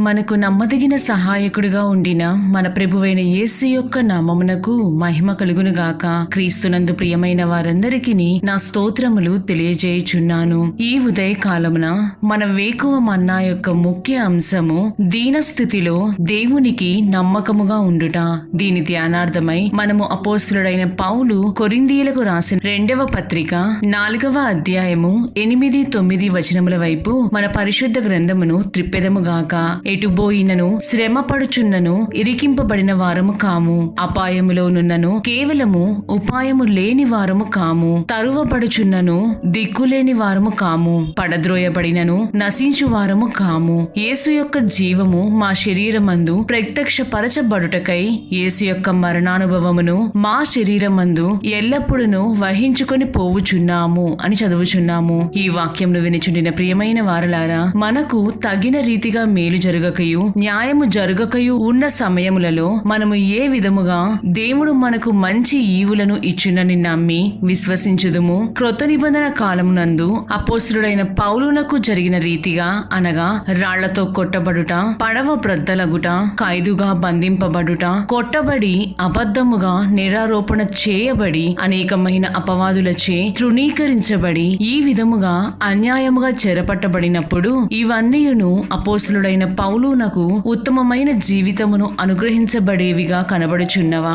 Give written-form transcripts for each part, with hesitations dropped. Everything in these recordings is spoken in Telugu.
మనకు నమ్మదగిన సహాయకుడిగా ఉండిన మన ప్రభువైన యేసు యొక్క నామమునకు మహిమ కలుగునుగాక. క్రీస్తునందు ప్రియమైన వారందరికీ నా స్తోత్రములు తెలియజేయుచున్నాను. ఈ ఉదయ కాలమున మన వేకువ మన్నా యొక్క ముఖ్య అంశము దీనస్థితిలో దేవునికి నమ్మకముగా ఉండుట. దీని ధ్యానార్థమై మనము అపోస్తులుడైన పౌలు కొరింథీయులకు రాసిన 2వ పత్రిక 4వ అధ్యాయము 8-9 వచనముల వైపు మన పరిశుద్ధ గ్రంథమును త్రిప్పెదముగాక. ఎటుబోయినను శ్రమపడుచున్నను ఇరికింపబడిన వారము కాము, అపాయములోనున్నను కేవలము ఉపాయము లేని వారము కాము, తరువబడుచున్నను దిక్కులేని వారము కాము, పడద్రోయబడినను నశించు వారము కాము. యేసు యొక్క జీవము మా శరీరమందు ప్రత్యక్షపరచబడుటకై యేసు యొక్క మరణానుభవమును మా శరీరమందు ఎల్లప్పుడూ వహించుకొని పోవుచున్నాము అని చదువుచున్నాము. ఈ వాక్యంను వినిచుండిన ప్రియమైన వారలారా, మనకు తగిన రీతిగా మేలు జరగకయు న్యాయము జరగకయు ఉన్న సమయములలో మనము ఏ విధముగా దేవుడు మనకు మంచి ఈవులను ఇచ్చునని నమ్మి విశ్వసించుదుము. క్రొత్త నిబంధన కాలమునందు అపోస్తులుడైన పౌలునకు జరిగిన రీతిగా, అనగా రాళ్లతో కొట్టబడుట, పడవ బ్రద్దలగుట, ఖైదుగా బంధింపబడుట, కొట్టబడి అబద్ధముగా నిరారోపణ చేయబడి అనేకమైన అపవాదులచే తృణీకరించబడి ఈ విధముగా అన్యాయముగా చెరపట్టబడినప్పుడు ఇవన్నీయును అపోస్తులుడైన పౌలునకు ఉత్తమమైన జీవితమును అనుగ్రహించబడేవిగా కనబడుచున్నవా?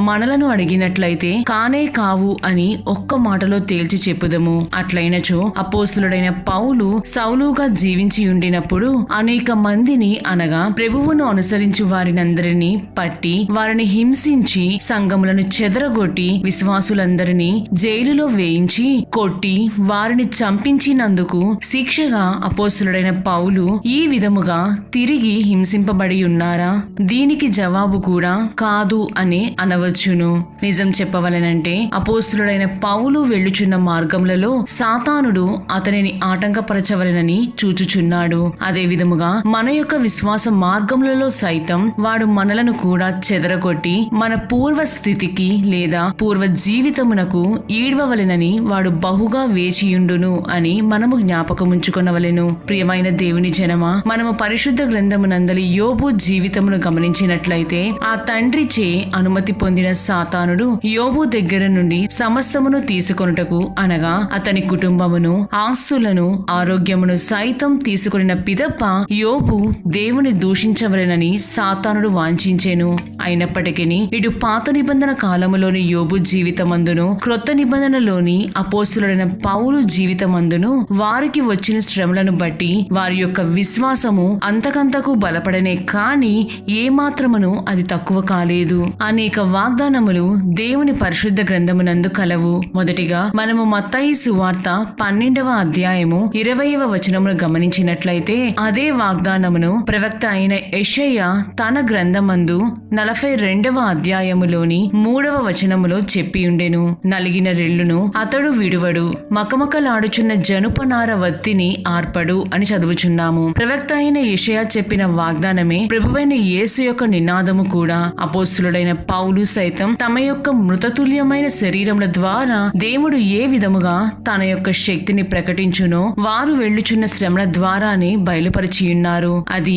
మనలను అడిగినట్లయితే కానే కావు అని ఒక్క మాటలో తేల్చి చెప్పుదము. అట్లయినచో అపోస్తులుడైన పౌలు సౌలుగా జీవించి ఉండినప్పుడు అనేక మందిని, అనగా ప్రభువును అనుసరించు వారినందరినీ పట్టి వారిని హింసించి సంఘములను చెదరగొట్టి విశ్వాసులందరినీ జైలులో వేయించి కొట్టి వారిని చంపించినందుకు శిక్షగా అపోస్తులుడైన పౌలు ఈ విధముగా తిరిగి హింసింపబడి ఉన్నారా? దీనికి జవాబు కూడా కాదు అని అనవచ్చును. నిజం చెప్పవలనంటే అపోస్తులుడైన పౌలు వెళ్ళుచున్న మార్గములలో సాతానుడు అతనిని ఆటంకపరచవలనని చూచుచున్నాడు. అదే విధముగా మన యొక్క విశ్వాస మార్గములలో సైతం వాడు మనలను కూడా చెదరగొట్టి మన పూర్వ స్థితికి లేదా పూర్వ జీవితమునకు ఈడ్వవలెనని వాడు బహుగా వేచియుండును అని మనము జ్ఞాపకముంచుకొనవలెను. ప్రియమైన దేవుని జనమా, మనము పరిశుద్ధ గ్రంథమునందలి యోబు జీవితమును గమనించినట్లయితే ఆ తండ్రిచే అనుమతి పొందిన సాతానుడు యోబు దగ్గర నుండి సమస్తమును తీసుకొనుటకు, అనగా అతని కుటుంబమును, ఆస్తులను, ఆరోగ్యమును సైతం తీసుకొనిన పిదప్ప యోబు దేవుని దూషించవలెనని సాతానుడు వాంఛించెను. అయినప్పటికీ ఇటు పాత నిబంధన కాలములోని యోబు జీవితమందును క్రొత్త నిబంధనలోని అపోస్తులుడైన పౌలు జీవితమందును వారికి వచ్చిన శ్రమలను బట్టి వారి యొక్క విశ్వాసము అంతకంతకు బలపడనే కాని ఏమాత్రమును అది తక్కువ కాలేదు. అనేక వాగ్దానములు దేవుని పరిశుద్ధ గ్రంథమునందు కలవు. మొదటిగా మనము మత్తయి సువార్త 12వ అధ్యాయము 20వ వచనమును గమనించినట్లయితే అదే వాగ్దానమును ప్రవక్త అయిన యెషయా తన గ్రంథమందు 42వ అధ్యాయములోని 3వ వచనములో చెప్పియుండెను. నలిగిన రెల్లును అతడు విడువడు, మకమకలాడుచున్న జనుపనార వత్తిని ఆర్పడు అని చదువుచున్నాము. ప్రవక్త అయిన యెషయా చెప్పిన వాగ్దానమే ప్రభువైన యేసు యొక్క నినాదము కూడా. అపోస్తులుడైన పౌలు సైతం తమ యొక్క మృతతుల్యమైన శరీరముల ద్వారా దేవుడు ఏ విధముగా తన యొక్క శక్తిని ప్రకటించునో వారు వెళ్ళుచున్న శ్రమల ద్వారానే బయలుపరిచియున్నారు. అది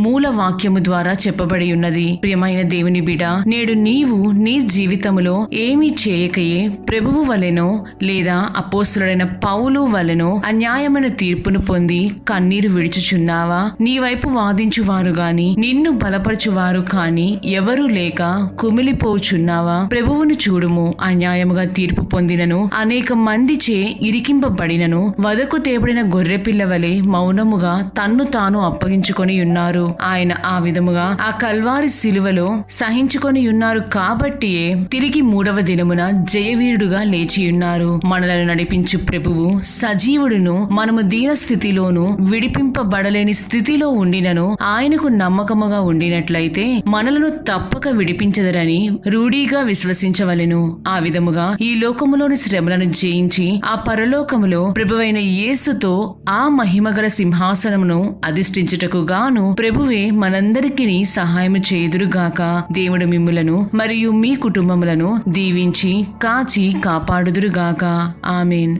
మూల వాక్యము ద్వారా చెప్పబడి ఉన్నది. ప్రియమైన దేవుని బిడ్డ, నేడు నీవు నీ జీవితములో ఏమీ చేయకయే ప్రభువు వలెనో లేదా అపోస్తులుడైన పౌలు వలెనో అన్యాయమైన తీర్పును పొంది కన్నీరు విడుచుచున్నావా? నీ వైపు వాదించువారు గాని నిన్ను బలపరచువారు కాని ఎవరూ లేక కుమిలిపోచున్నావా? ప్రభువును చూడుము. అన్యాయముగా తీర్పు పొందినను అనేక మందిచే ఇరికింపబడినను వదకు తేబడిన గొర్రెపిల్ల వలె మౌనముగా తన్ను తాను అప్పగించుకొని ఉన్నారు. ఆయన ఆ విధముగా ఆ కల్వారి శిలువలో సహించుకొని ఉన్నారు కాబట్టియే తిరిగి 3వ దినమున జయవీరుడుగా లేచియున్నారు. మనలను నడిపించు ప్రభువు సజీవుడును, మనము దీన స్థితిలోను విడిపింపబడలేని స్థితిలో ఉండినను ఆయనకు నమ్మకముగా ఉండినట్లయితే మనలను తప్పక విడిపించదరని రూఢీగా విశ్వసించవలెను. ఆ విధముగా ఈ లోకములోని శ్రమలను జయించి ఆ పరలోకములో ప్రభువైన యేసుతో ఆ మహిమగల సింహాసనమును అధిష్ఠించుటకు గాను ప్రభువే మనందరికీ సహాయము చేయుదురుగాక. దేవుడు మిమ్ములను మరియు మీ కుటుంబములను దీవించి కాచి కాపాడుదురుగాక. ఆమేన్.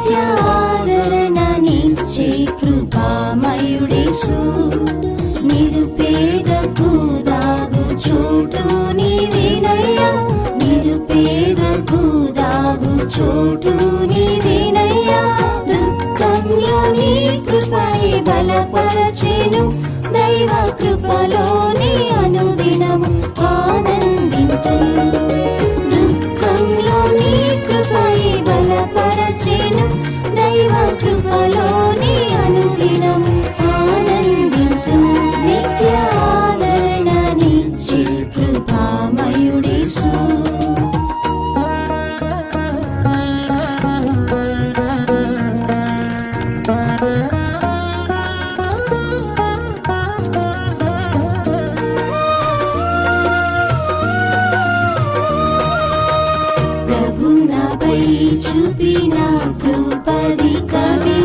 నిత్య ఆదరణనిచ్చే కృపామయుడేసు, నిరుపేదకు దాగు చోటు నీవేనయ్యా, నిరుపేదకు దాగు చోటు నీవేనయ్యా. దుఃఖంలో నీ కృపై బలపరచెను, దైవ కృపలోని అనుదినము ఆనందింతును. దుఃఖంలో నీ కృపై బలపరచెను, దైవ కృపలోని అనుదినము ఆనందింతును. నిత్య ఆదరణనిచ్చే కృపామయుడేసు. చూపిన కృపధికమే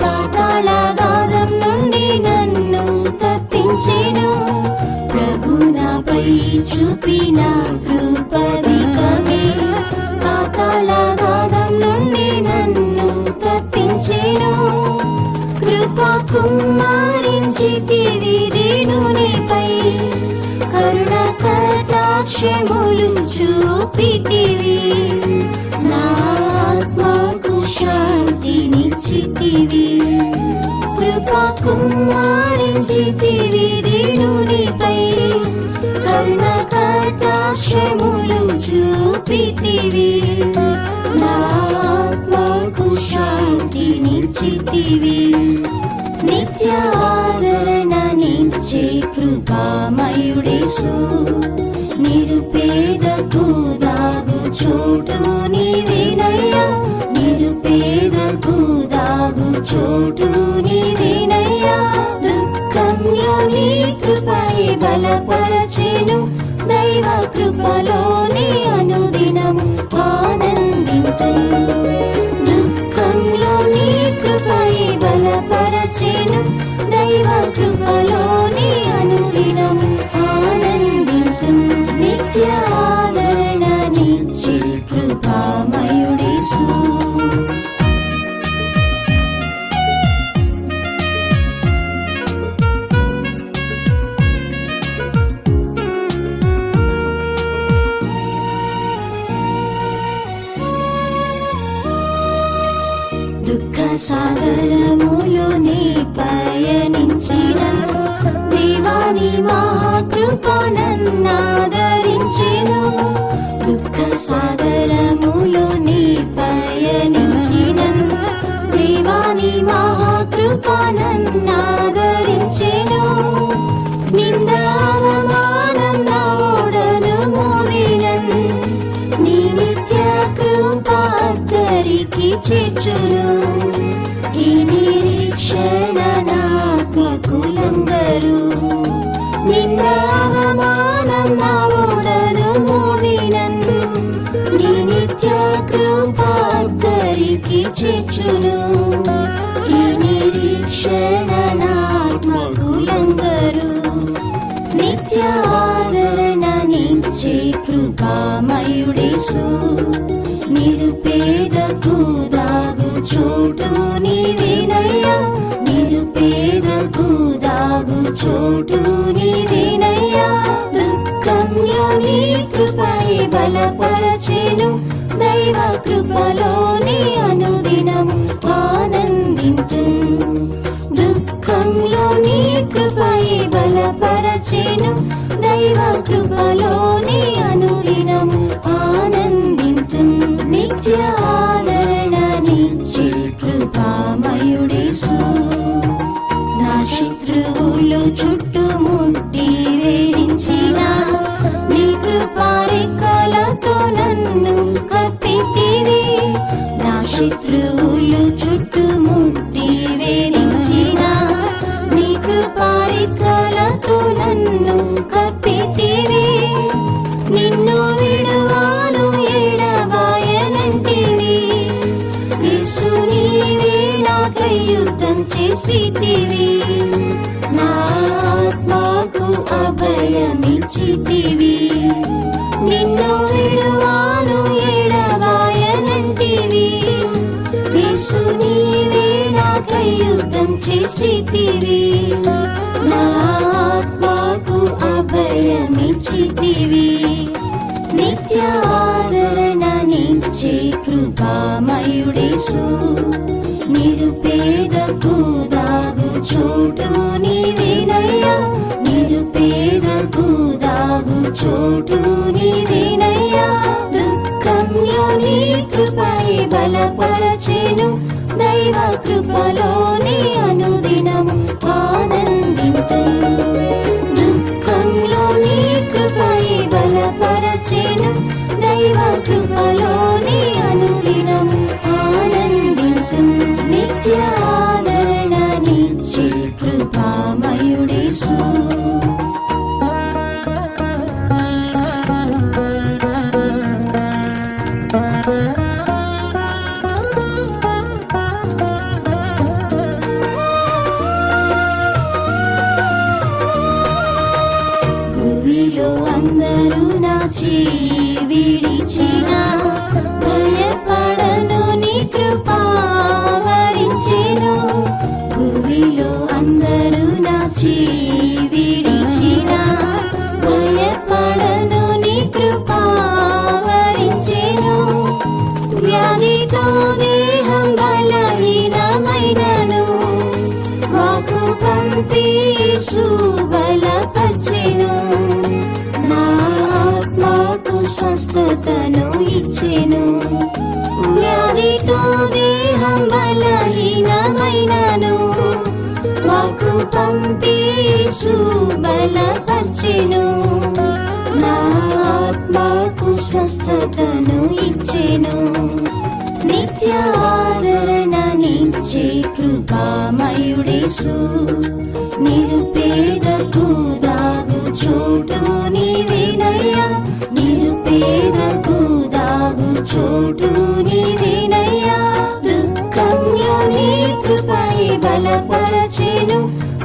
పాతాళాగాధం నుండి నన్ను తప్పించెను. ప్రభు నాపై చూపిన కృపధికమే పాతాళాగాధం నుండి నన్ను తప్పించెను. కృపా కుమ్మరించితివి రేణునిపై, కరుణ కటాక్షములు చూపితివి. నా ఆత్మకు శాంతినిచ్చితివి. కృపా కుమ్మరించితివి రేణునిపై, కరుణ కటాక్షములు చూపితివి. నా ఆత్మకు శాంతినిచ్చితివి. నిత్య ఆదరణనిచ్చే కృపామయుడేసు, నిరుపేదకు దాగు చోటు నీవేనయ్యా, నిరుపేదకు దాగు చోటు నీవేనయ్యా. దుఃఖంలో నీ కృపై బలపరచెను, దైవ కృపలోని అనుదినము ఆనందింతును. దుఃఖంలో నీ కృపై బలపరచెను, దైవ కృపలోని అనుదినము ఆనందింతును. నిత్య ఆదరణనిచ్చే కృపామయుడేసు. దుఃఖ సాగరములో నీ పయనించిన దేవాని మహాకృప నన్నాదరించెను. దుఃఖ సాగరములో నీ పయనించిన దేవాని మహాకృప నన్నాదరించెను. నింద అవమానం నా ఓడను మోదినను, నీ నిత్య కృప అద్దరికి చేర్చును. ఈ నిరీక్షణ నాత్మకులందరూ, నింద అవమానం నా ఓడను మోదినను, నీ నిత్య కృప అద్దరికి చేర్చును. ఈ నిరీక్షణ నాత్మకులందరూ. నిత్య ఆదరణనిచ్చే కృపామయుడేసు, నిరుపేదకు దాగు చోటు నీవేనయ్యా, నిరుపేదకు దాగు చోటు నీవేనయ్యా. దుఃఖంలో నీ కృపై బలపరచెను, దైవ కృపలోని అనుదినము ఆనందింతును. దుఃఖంలో నీ కృపై బలపరచెను, దైవ కృపలోని అనుదినము ఆనందింతును. నిత్య ఆదరణనిచ్చే కృపామయుడేసు. నా శత్రువులు చుట్టుముట్టి వేధించిన నీ కృపారెక్కలతో నన్ను కప్పితివి. నా శత్రువులు చుట్టుముట్టి వేధించిన నీ కృపారెక్కలతో నన్ను కప్పితివి. నిన్ను విడువాను ఎడబాయనంటివి, యేసు నీవే నాకై యుద్ధం చేసితివి. నా ఆత్మకు అభయమిచ్చితివి. నిన్ను విడువాను ఎడబాయనంటివి, యేసు నీవే నాకై యుద్ధం చేసితివి, నా ఆత్మకు అభయమిచ్చితివి. నిత్య ఆదరణ నిచ్చే కృపామయుడేసు, నిరుపేదకు దాగు చోటు నీవేనయ్యా, నిరుపేదకు దాగు చోటు నీవేనయ్యా. దుఃఖంలో నీ కృపై బలపరచెను, దైవ కృపలోని అనుదినము ఆనందింతును. దుఃఖంలో నీ కృపై బలపరచెను, దైవ కృపలోని అనుదినము ఆనందింతును. నిత్య ఆదరణ నిచ్చే కృపామయుడేసు. భూమిలో అందరూ నా చేయి విడిచినా, భయపడను నీ కృపా వరించెను. భూమిలో అందరూ నా చేయి విడిచినా, భయపడను నీ కృపా వరించెను. వ్యాధితో దేహం బలహీనమైనను, వాక్కు పంపి యేసు బలపర్చెను. నా ఆత్మకు స్వస్థతను ఇచ్చెను. వ్యాధితో దేహం బలహీనమైనను, వాక్కు పంపి యేసు బలపర్చెను. నా ఆత్మకు స్వస్థతను ఇచ్చెను. నిత్య ఆదరణ నిచ్చే కృపామయుడేసు, నిరుపేదకు దాగు చోటు నీవేనయ్యా, నిరుపేదకు దాగు చోటు నీవేనయ్యా. దుఃఖంలో నీ కృపై బలపరచెను,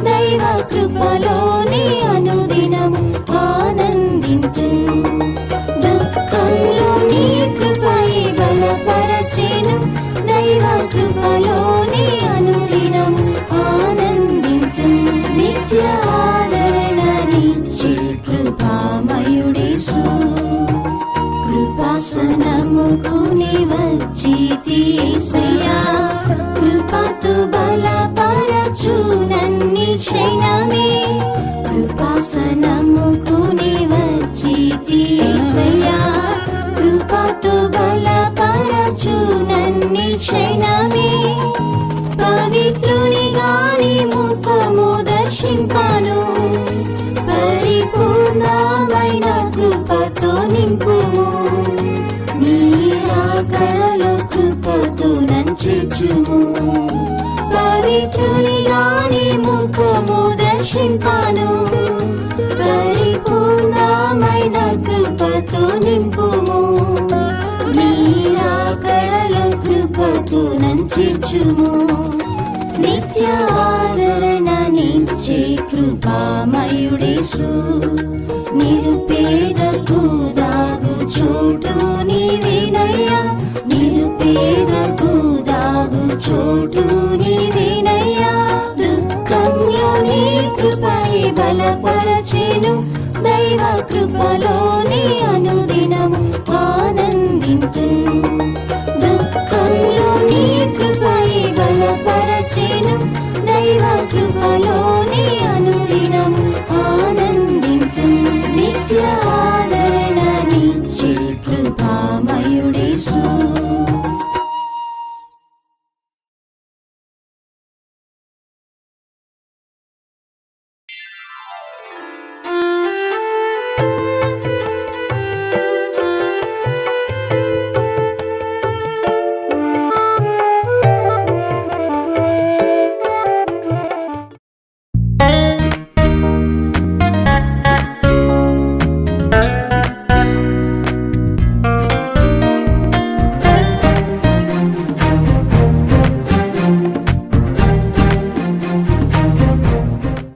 దైవ కృపలోని అనుదినము ఆనందింతును. దుఃఖంలో నీ కృపై బలపరచెను, దైవ కృపలోని అనుదినము ఆనందింతును. నిత్య ఆదరణ నిచ్చే కృపామయుడేసు. కృపాసనముకు నివచ్చితి యేసయ్యా, కృపతో బలపరచు నన్ని క్షణమే. కృపాసనముకు నివచ్చితి యేసయ్యా, కృపతో బలపరచు నన్ని క్షణమే. పవిత్రునిగా నీ ముఖము దర్శింపను, పరిపూర్ణమైన కృపతో నింపుము. నీ రాకడలో కృపతో నన్ను చేర్చుము. పవిత్రునిగా నీ ముఖము దర్శింపను, పరిపూర్ణమైన కృపతో నింపుము. నీ రాకడలో కృపతో నన్ను చేర్చుము. నిత్య ఆదరణ నిచ్చే కృపామయుడేసు, నిరుపేదకు దాగు చోటు నీవేనయ్యా, నిరుపేదకు దాగు చోటు నీవేనయ్యా. దుఃఖంలో నీ కృపై బలపరచెను, దైవ కృపలోని అనుదినము ఆనందింతును.